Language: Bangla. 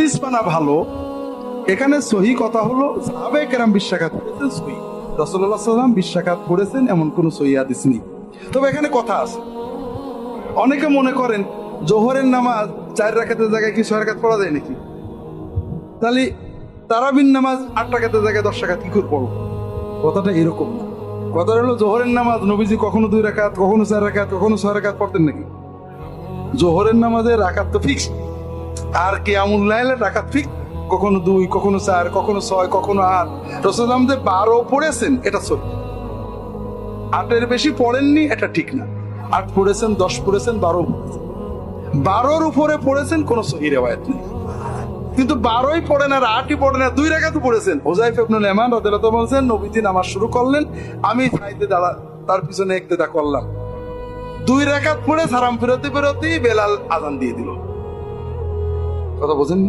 হাদিসপানা ভালো। এখানে সহি কথা হলো সাহাবায়ে কেরাম বিশ রাকাত পড়েছেন সহি, রাসূলুল্লাহ সাল্লাল্লাহু আলাইহি ওয়াসাল্লাম 20 রাকাত পড়েছেন এমন কোন সহি হাদিস নেই। তবে এখানে কথা আছে, অনেকে মনে করেন জোহরের নামাজ 4 রাকাতের জায়গায় কি 6 রাকাত পড়া যায় নাকি? তাহলে তারাবির নামাজ 8 রাকাতের জায়গায় 10 রাকাত কি করে পড়ব? কথাটা এরকম না। কথা হলো জোহরের নামাজ নবীজি কখনো 2 রাকাত, কখনো 4 রাকাত, কখনো 6 রাকাত পড়তেন নাকি? জোহরের নামাজের রাকাত তো ফিক্স, আর কিয়ামুল লাইলের রাকাত ফিক্স, কখনো 2, কখনো 4, কখনো 6, কখনো 8। রাসূলুল্লাহ যে 12 পড়েছেন এটা সহি, 8-এর বেশি পড়েননি এটা ঠিক না। 8 পড়েছেন, 10 পড়েছেন, 12 পড়েছেন। 12-র উপরে পড়েছেন কোন সহি রিওয়ায়াত নেই। কিন্তু 12ই পড়েন আর 8ই পড়েন আর 2 রাকাত পড়েছেন। হুযায়ফা ইবনে ইয়ামান রাদিয়াল্লাহু তাআলা বলেন নবীজি নামাজ শুরু করলেন, আমি সাইডে দাঁড়া তার পিছনে ইক্তেদা করলাম। 2 রাকাত পড়ে সালাম ফেরতি বেলাল আযান দিয়ে দিল। কথা বোঝেন?